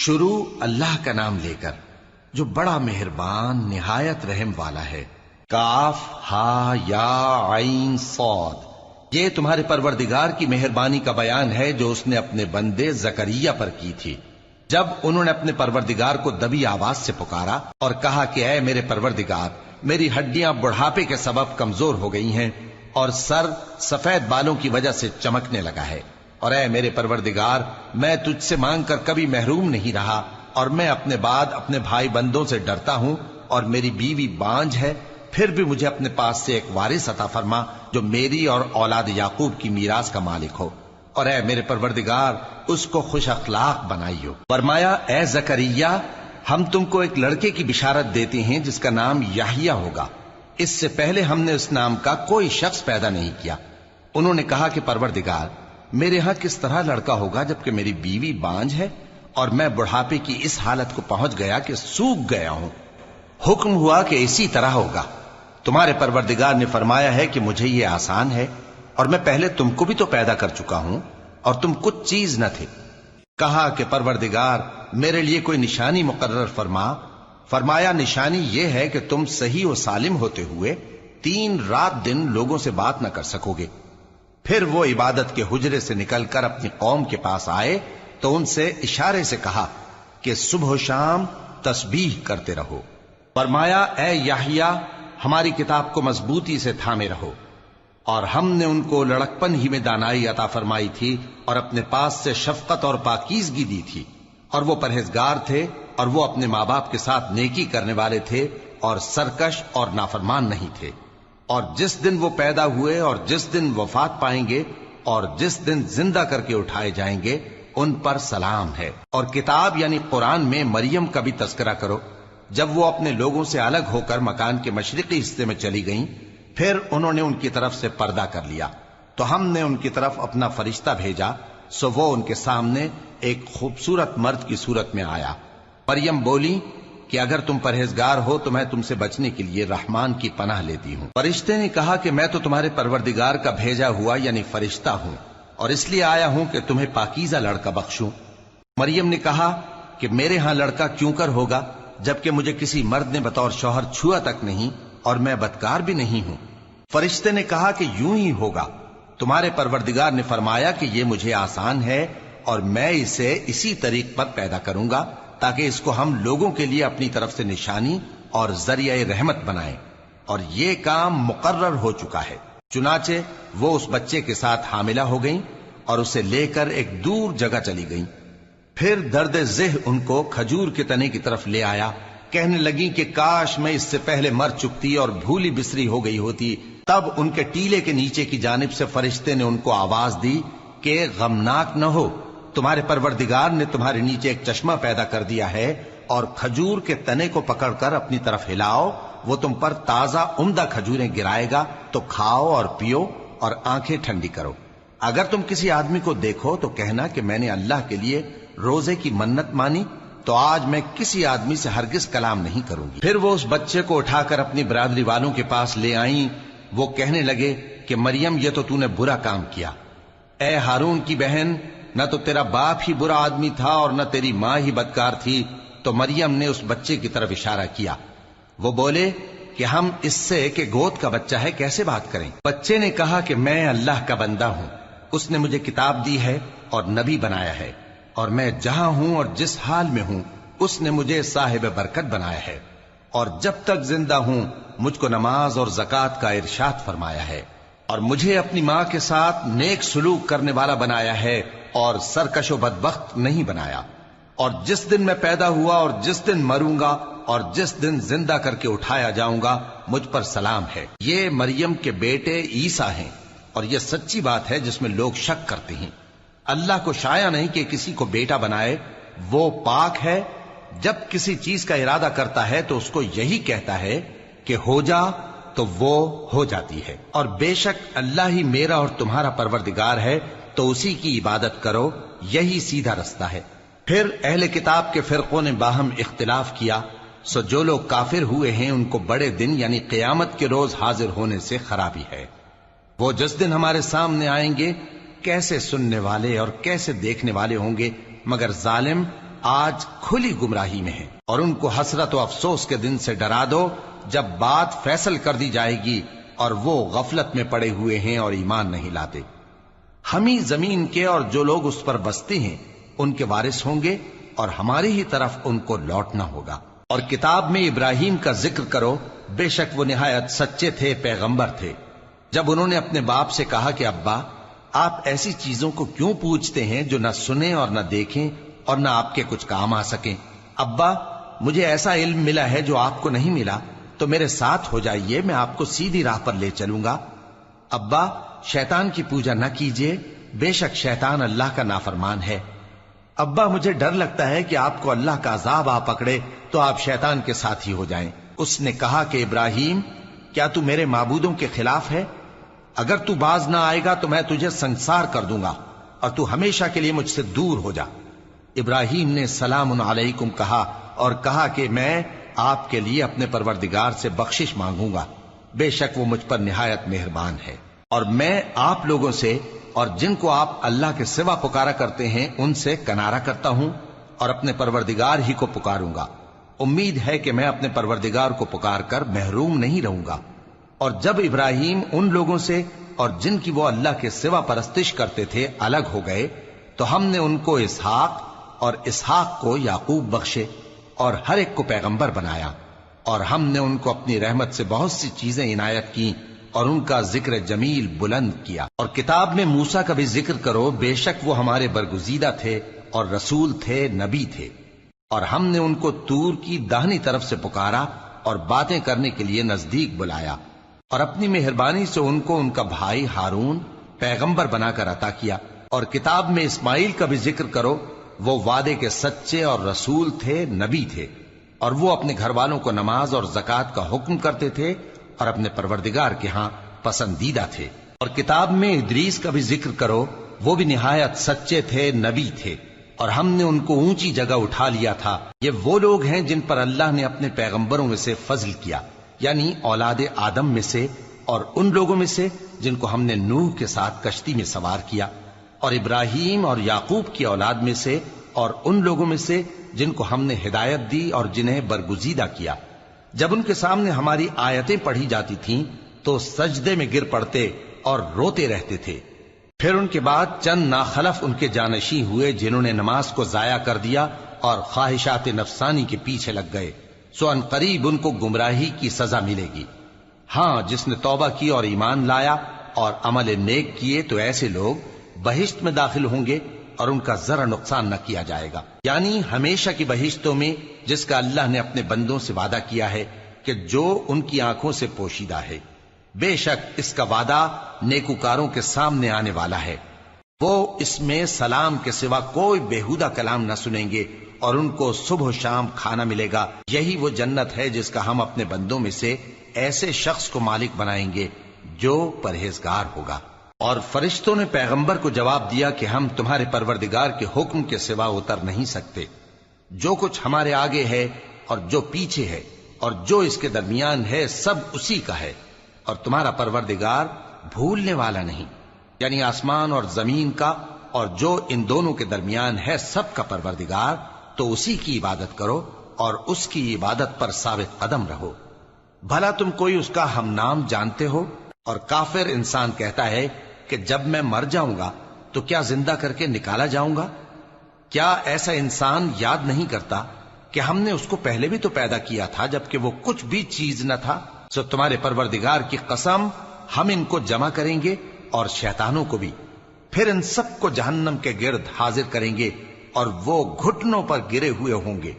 شروع اللہ کا نام لے کر جو بڑا مہربان نہایت رحم والا ہے۔ کاف ہا یا عین صاد، یہ تمہارے پروردگار کی مہربانی کا بیان ہے جو اس نے اپنے بندے زکریا پر کی تھی جب انہوں نے اپنے پروردگار کو دبی آواز سے پکارا اور کہا کہ اے میرے پروردگار، میری ہڈیاں بڑھاپے کے سبب کمزور ہو گئی ہیں اور سر سفید بالوں کی وجہ سے چمکنے لگا ہے، اور اے میرے پروردگار، میں تجھ سے مانگ کر کبھی محروم نہیں رہا، اور میں اپنے بعد اپنے بھائی بندوں سے ڈرتا ہوں، اور میری بیوی بانجھ ہے، پھر بھی مجھے اپنے پاس سے ایک وارث عطا فرما جو میری اور اولاد یعقوب کی میراث کا مالک ہو، اور اے میرے پروردگار اس کو خوش اخلاق بنائیو۔ فرمایا اے زکریا، ہم تم کو ایک لڑکے کی بشارت دیتے ہیں جس کا نام یحییٰ ہوگا، اس سے پہلے ہم نے اس نام کا کوئی شخص پیدا نہیں کیا۔ انہوں نے کہا کہ پروردگار، میرے ہاں کس طرح لڑکا ہوگا جبکہ میری بیوی بانجھ ہے اور میں بڑھاپے کی اس حالت کو پہنچ گیا کہ سوکھ گیا ہوں۔ حکم ہوا کہ اسی طرح ہوگا۔ تمہارے پروردگار نے فرمایا ہے کہ مجھے یہ آسان ہے، اور میں پہلے تم کو بھی تو پیدا کر چکا ہوں اور تم کچھ چیز نہ تھے۔ کہا کہ پروردگار میرے لیے کوئی نشانی مقرر فرما۔ فرمایا نشانی یہ ہے کہ تم صحیح و سالم ہوتے ہوئے 3 رات دن لوگوں سے بات نہ کر سکو گے۔ پھر وہ عبادت کے حجرے سے نکل کر اپنی قوم کے پاس آئے تو ان سے اشارے سے کہا کہ صبح و شام تسبیح کرتے رہو۔ فرمایا اے یحییٰ، ہماری کتاب کو مضبوطی سے تھامے رہو، اور ہم نے ان کو لڑکپن ہی میں دانائی عطا فرمائی تھی اور اپنے پاس سے شفقت اور پاکیزگی دی تھی، اور وہ پرہیزگار تھے اور وہ اپنے ماں باپ کے ساتھ نیکی کرنے والے تھے اور سرکش اور نافرمان نہیں تھے۔ اور جس دن وہ پیدا ہوئے اور جس دن وفات پائیں گے اور جس دن زندہ کر کے اٹھائے جائیں گے ان پر سلام ہے۔ اور کتاب یعنی قرآن میں مریم کا بھی تذکرہ کرو، جب وہ اپنے لوگوں سے الگ ہو کر مکان کے مشرقی حصے میں چلی گئیں، پھر انہوں نے ان کی طرف سے پردہ کر لیا تو ہم نے ان کی طرف اپنا فرشتہ بھیجا، سو وہ ان کے سامنے ایک خوبصورت مرد کی صورت میں آیا۔ مریم بولی کہ اگر تم پرہیزگار ہو تو میں تم سے بچنے کے لیے رحمان کی پناہ لیتی ہوں۔ فرشتے نے کہا کہ میں تو تمہارے پروردگار کا بھیجا ہوا یعنی فرشتہ ہوں، اور اس لیے آیا ہوں کہ تمہیں پاکیزہ لڑکا بخشوں۔ مریم نے کہا کہ میرے ہاں لڑکا کیوں کر ہوگا جبکہ مجھے کسی مرد نے بطور شوہر چھوا تک نہیں اور میں بدکار بھی نہیں ہوں۔ فرشتے نے کہا کہ یوں ہی ہوگا، تمہارے پروردگار نے فرمایا کہ یہ مجھے آسان ہے اور میں اسے اسی طریق پر پیدا کروں گا تاکہ اس کو ہم لوگوں کے لیے اپنی طرف سے نشانی اور ذریعہ رحمت بنائیں، اور یہ کام مقرر ہو چکا ہے۔ چنانچہ وہ اس بچے کے ساتھ حاملہ ہو گئیں اور اسے لے کر ایک دور جگہ چلی گئیں۔ پھر درد ذہ ان کو کھجور کے تنے کی طرف لے آیا، کہنے لگیں کہ کاش میں اس سے پہلے مر چکتی اور بھولی بسری ہو گئی ہوتی۔ تب ان کے ٹیلے کے نیچے کی جانب سے فرشتے نے ان کو آواز دی کہ غمناک نہ ہو، تمہارے پروردگار نے تمہارے نیچے ایک چشمہ پیدا کر دیا ہے، اور کھجور کے تنے کو پکڑ کر اپنی طرف ہلاؤ، وہ تم پر تازہ عمدہ کھجوریں گرائے گا، تو کھاؤ اور پیو اور آنکھیں ٹھنڈی کرو۔ اگر تم کسی آدمی کو دیکھو تو کہنا کہ میں نے اللہ کے لیے روزے کی منت مانی، تو آج میں کسی آدمی سے ہرگز کلام نہیں کروں گی۔ پھر وہ اس بچے کو اٹھا کر اپنی برادری والوں کے پاس لے آئیں۔ وہ کہنے لگے کہ مریم یہ تو نے برا کام کیا، اے ہارون کی بہن، نہ تو تیرا باپ ہی برا آدمی تھا اور نہ تیری ماں ہی بدکار تھی۔ تو مریم نے اس بچے کی طرف اشارہ کیا۔ وہ بولے کہ ہم اس سے کہ گود کا بچہ ہے کیسے بات کریں؟ بچے نے کہا کہ میں اللہ کا بندہ ہوں، اس نے مجھے کتاب دی ہے اور نبی بنایا ہے، اور میں جہاں ہوں اور جس حال میں ہوں اس نے مجھے صاحب برکت بنایا ہے، اور جب تک زندہ ہوں مجھ کو نماز اور زکوٰۃ کا ارشاد فرمایا ہے، اور مجھے اپنی ماں کے ساتھ نیک سلوک کرنے والا بنایا ہے اور سرکش و بدبخت نہیں بنایا، اور جس دن میں پیدا ہوا اور جس دن مروں گا اور جس دن زندہ کر کے اٹھایا جاؤں گا مجھ پر سلام ہے۔ یہ مریم کے بیٹے عیسیٰ ہیں، اور یہ سچی بات ہے جس میں لوگ شک کرتے ہیں۔ اللہ کو شایع نہیں کہ کسی کو بیٹا بنائے، وہ پاک ہے، جب کسی چیز کا ارادہ کرتا ہے تو اس کو یہی کہتا ہے کہ ہو جا تو وہ ہو جاتی ہے، اور بے شک اللہ ہی میرا اور تمہارا پروردگار ہے، تو اسی کی عبادت کرو، یہی سیدھا رستہ ہے۔ پھر اہل کتاب کے فرقوں نے باہم اختلاف کیا، سو جو لوگ کافر ہوئے ہیں ان کو بڑے دن یعنی قیامت کے روز حاضر ہونے سے خرابی ہے۔ وہ جس دن ہمارے سامنے آئیں گے کیسے سننے والے اور کیسے دیکھنے والے ہوں گے، مگر ظالم آج کھلی گمراہی میں ہیں، اور ان کو حسرت و افسوس کے دن سے ڈرا دو جب بات فیصل کر دی جائے گی اور وہ غفلت میں پڑے ہوئے ہیں اور ایمان نہیں لاتے۔ ہم ہی زمین کے اور جو لوگ اس پر بستے ہیں ان کے وارث ہوں گے، اور ہماری ہی طرف ان کو لوٹنا ہوگا۔ اور کتاب میں ابراہیم کا ذکر کرو، بے شک وہ نہایت سچے تھے، پیغمبر تھے۔ جب انہوں نے اپنے باپ سے کہا کہ ابا، آپ ایسی چیزوں کو کیوں پوچھتے ہیں جو نہ سنیں اور نہ دیکھیں اور نہ آپ کے کچھ کام آ سکیں؟ ابا، مجھے ایسا علم ملا ہے جو آپ کو نہیں ملا، تو میرے ساتھ ہو جائیے، میں آپ کو سیدھی راہ پر لے چلوں گا۔ ابا، شیطان کی پوجا نہ کیجیے، بے شک شیطان اللہ کا نافرمان ہے۔ ابا، مجھے ڈر لگتا ہے کہ آپ کو اللہ کا عذاب آ پکڑے تو آپ شیطان کے ساتھی ہو جائیں۔ اس نے کہا کہ ابراہیم، کیا تو میرے معبودوں کے خلاف ہے؟ اگر تو باز نہ آئے گا تو میں تجھے سنسار کر دوں گا اور تو ہمیشہ کے لیے مجھ سے دور ہو جا۔ ابراہیم نے سلام علیکم کہا اور کہا کہ میں آپ کے لیے اپنے پروردگار سے بخشش مانگوں گا، بے شک وہ مجھ پر نہایت مہربان ہے۔ اور میں آپ لوگوں سے اور جن کو آپ اللہ کے سوا پکارا کرتے ہیں ان سے کنارہ کرتا ہوں اور اپنے پروردگار ہی کو پکاروں گا۔ امید ہے کہ میں اپنے پروردگار کو پکار کر محروم نہیں رہوں گا۔ اور جب ابراہیم ان لوگوں سے اور جن کی وہ اللہ کے سوا پرستش کرتے تھے الگ ہو گئے تو ہم نے ان کو اسحاق اور اسحاق کو یعقوب بخشے اور ہر ایک کو پیغمبر بنایا، اور ہم نے ان کو اپنی رحمت سے بہت سی چیزیں عنایت کی اور ان کا ذکر جمیل بلند کیا۔ اور کتاب میں موسیٰ کا بھی ذکر کرو، بے شک وہ ہمارے برگزیدہ تھے اور رسول تھے، نبی تھے، اور ہم نے ان کو طور کی داہنی طرف سے پکارا اور باتیں کرنے کے لیے نزدیک بلایا، اور اپنی مہربانی سے ان کو ان کا بھائی ہارون پیغمبر بنا کر عطا کیا۔ اور کتاب میں اسماعیل کا بھی ذکر کرو، وہ وعدے کے سچے اور رسول تھے، نبی تھے، اور وہ اپنے گھر والوں کو نماز اور زکوٰۃ کا حکم کرتے تھے اور اپنے پروردگار کے ہاں پسندیدہ تھے۔ اور کتاب میں ادریس کا بھی ذکر کرو، وہ بھی نہایت سچے تھے، نبی تھے، اور ہم نے ان کو اونچی جگہ اٹھا لیا تھا۔ یہ وہ لوگ ہیں جن پر اللہ نے اپنے پیغمبروں میں سے فضل کیا، یعنی اولاد آدم میں سے، اور ان لوگوں میں سے جن کو ہم نے نوح کے ساتھ کشتی میں سوار کیا، اور ابراہیم اور یعقوب کی اولاد میں سے، اور ان لوگوں میں سے جن کو ہم نے ہدایت دی اور جنہیں برگزیدہ کیا۔ جب ان کے سامنے ہماری آیتیں پڑھی جاتی تھیں تو سجدے میں گر پڑتے اور روتے رہتے تھے۔ پھر ان کے بعد چند ناخلف ان کے جانشیں ہوئے جنہوں نے نماز کو ضائع کر دیا اور خواہشات نفسانی کے پیچھے لگ گئے، سو ان قریب ان کو گمراہی کی سزا ملے گی۔ ہاں، جس نے توبہ کی اور ایمان لایا اور عمل نیک کیے تو ایسے لوگ بہشت میں داخل ہوں گے اور ان کا ذرا نقصان نہ کیا جائے گا، یعنی ہمیشہ کی بہشتوں میں جس کا اللہ نے اپنے بندوں سے وعدہ کیا ہے کہ جو ان کی آنکھوں سے پوشیدہ ہے۔ بے شک اس کا وعدہ نیکوکاروں کے سامنے آنے والا ہے، وہ اس میں سلام کے سوا کوئی بیہودہ کلام نہ سنیں گے اور ان کو صبح و شام کھانا ملے گا۔ یہی وہ جنت ہے جس کا ہم اپنے بندوں میں سے ایسے شخص کو مالک بنائیں گے جو پرہیزگار ہوگا۔ اور فرشتوں نے پیغمبر کو جواب دیا کہ ہم تمہارے پروردگار کے حکم کے سوا اتر نہیں سکتے، جو کچھ ہمارے آگے ہے اور جو پیچھے ہے اور جو اس کے درمیان ہے سب اسی کا ہے، اور تمہارا پروردگار بھولنے والا نہیں، یعنی آسمان اور زمین کا اور جو ان دونوں کے درمیان ہے سب کا پروردگار، تو اسی کی عبادت کرو اور اس کی عبادت پر ثابت قدم رہو۔ بھلا تم کوئی اس کا ہم نام جانتے ہو؟ اور کافر انسان کہتا ہے کہ جب میں مر جاؤں گا تو کیا زندہ کر کے نکالا جاؤں گا؟ کیا ایسا انسان یاد نہیں کرتا کہ ہم نے اس کو پہلے بھی تو پیدا کیا تھا جبکہ وہ کچھ بھی چیز نہ تھا؟ سو تمہارے پروردگار کی قسم، ہم ان کو جمع کریں گے اور شیطانوں کو بھی، پھر ان سب کو جہنم کے گرد حاضر کریں گے اور وہ گھٹنوں پر گرے ہوئے ہوں گے۔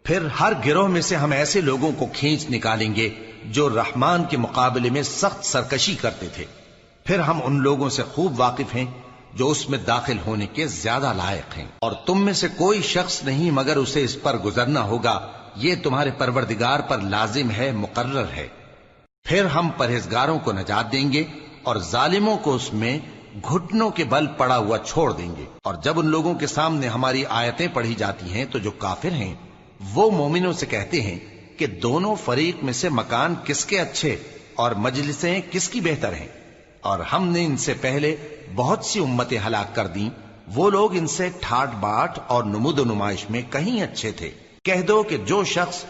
پھر ہر گروہ میں سے ہم ایسے لوگوں کو کھینچ نکالیں گے جو رحمان کے مقابلے میں سخت سرکشی کرتے تھے، پھر ہم ان لوگوں سے خوب واقف ہیں جو اس میں داخل ہونے کے زیادہ لائق ہیں، اور تم میں سے کوئی شخص نہیں مگر اسے اس پر گزرنا ہوگا، یہ تمہارے پروردگار پر لازم ہے، مقرر ہے۔ پھر ہم پرہیزگاروں کو نجات دیں گے اور ظالموں کو اس میں گھٹنوں کے بل پڑا ہوا چھوڑ دیں گے۔ اور جب ان لوگوں کے سامنے ہماری آیتیں پڑھی جاتی ہیں تو جو کافر ہیں وہ مومنوں سے کہتے ہیں کہ دونوں فریق میں سے مکان کس کے اچھے اور مجلسیں کس کی بہتر ہیں، اور ہم نے ان سے پہلے بہت سی امتیں ہلاک کر دیں وہ لوگ ان سے ٹھاٹ باٹ اور نمود و نمائش میں کہیں اچھے تھے۔ کہہ دو کہ جو شخص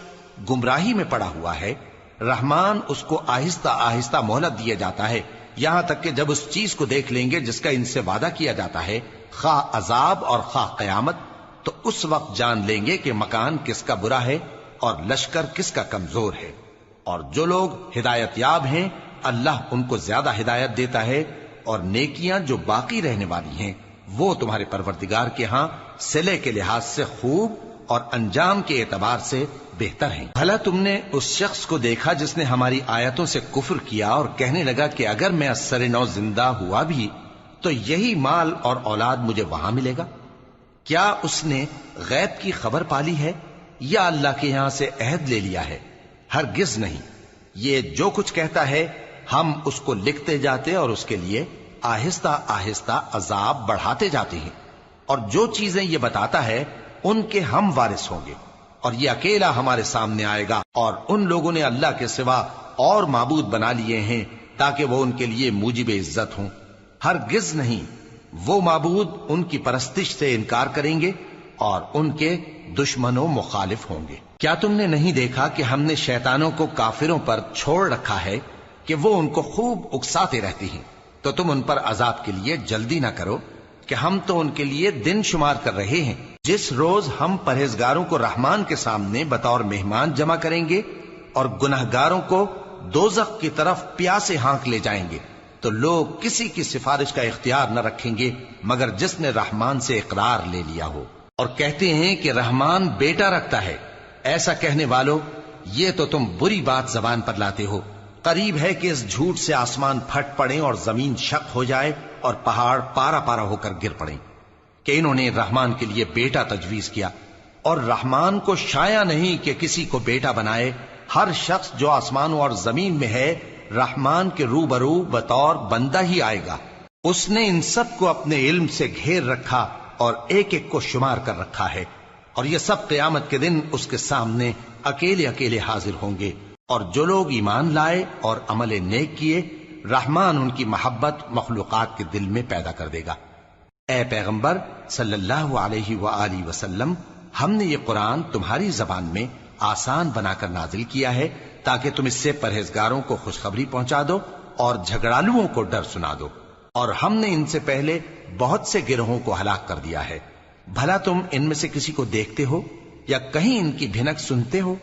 گمراہی میں پڑا ہوا ہے، رحمان اس کو آہستہ آہستہ مہلت دیا جاتا ہے، یہاں تک کہ جب اس چیز کو دیکھ لیں گے جس کا ان سے وعدہ کیا جاتا ہے، خواہ عذاب اور خواہ قیامت، تو اس وقت جان لیں گے کہ مکان کس کا برا ہے اور لشکر کس کا کمزور ہے۔ اور جو لوگ ہدایت یاب ہیں اللہ ان کو زیادہ ہدایت دیتا ہے، اور نیکیاں جو باقی رہنے والی ہیں وہ تمہارے پروردگار کے ہاں صلے کے لحاظ سے خوب اور انجام کے اعتبار سے بہتر ہیں۔ بھلا تم نے اس شخص کو دیکھا جس نے ہماری آیتوں سے کفر کیا اور کہنے لگا کہ اگر میں اثر نو زندہ ہوا بھی تو یہی مال اور اولاد مجھے وہاں ملے گا؟ کیا اس نے غیب کی خبر پالی ہے یا اللہ کے یہاں سے عہد لے لیا ہے؟ ہرگز نہیں، یہ جو کچھ کہتا ہے ہم اس کو لکھتے جاتے اور اس کے لیے آہستہ آہستہ عذاب بڑھاتے جاتے ہیں، اور جو چیزیں یہ بتاتا ہے ان کے ہم وارث ہوں گے، اور یہ اکیلا ہمارے سامنے آئے گا، اور ان لوگوں نے اللہ کے سوا اور معبود بنا لیے ہیں تاکہ وہ ان کے لیے موجب عزت ہوں۔ ہرگز نہیں، وہ معبود ان کی پرستش سے انکار کریں گے اور ان کے دشمن و مخالف ہوں گے۔ کیا تم نے نہیں دیکھا کہ ہم نے شیطانوں کو کافروں پر چھوڑ رکھا ہے کہ وہ ان کو خوب اکساتے رہتی ہیں؟ تو تم ان پر عذاب کے لیے جلدی نہ کرو کہ ہم تو ان کے لیے دن شمار کر رہے ہیں۔ جس روز ہم پرہیزگاروں کو رحمان کے سامنے بطور مہمان جمع کریں گے اور گناہگاروں کو دوزخ کی طرف پیاسے ہانک لے جائیں گے، تو لوگ کسی کی سفارش کا اختیار نہ رکھیں گے مگر جس نے رحمان سے اقرار لے لیا ہو، اور کہتے ہیں کہ رحمان بیٹا رکھتا ہے۔ ایسا کہنے والوں، یہ تو تم بری بات زبان پر لاتے ہو۔ قریب ہے کہ اس جھوٹ سے آسمان پھٹ پڑیں اور زمین شق ہو جائے اور پہاڑ پارا پارا ہو کر گر پڑیں کہ انہوں نے رحمان کے لیے بیٹا تجویز کیا، اور رحمان کو شایع نہیں کہ کسی کو بیٹا بنائے۔ ہر شخص جو آسمانوں اور زمین میں ہے رحمان کے روبرو بطور بندہ ہی آئے گا۔ اس نے ان سب کو اپنے علم سے گھیر رکھا اور ایک ایک کو شمار کر رکھا ہے، اور یہ سب قیامت کے دن اس کے سامنے اکیلے اکیلے حاضر ہوں گے۔ اور جو لوگ ایمان لائے اور عمل نیک کیے، رحمان ان کی محبت مخلوقات کے دل میں پیدا کر دے گا۔ اے پیغمبر صلی اللہ علیہ وآلہ وسلم، ہم نے یہ قرآن تمہاری زبان میں آسان بنا کر نازل کیا ہے تاکہ تم اس سے پرہیزگاروں کو خوشخبری پہنچا دو اور جھگڑالوؤں کو ڈر سنا دو، اور ہم نے ان سے پہلے بہت سے گروہوں کو ہلاک کر دیا ہے۔ بھلا تم ان میں سے کسی کو دیکھتے ہو یا کہیں ان کی بھنک سنتے ہو؟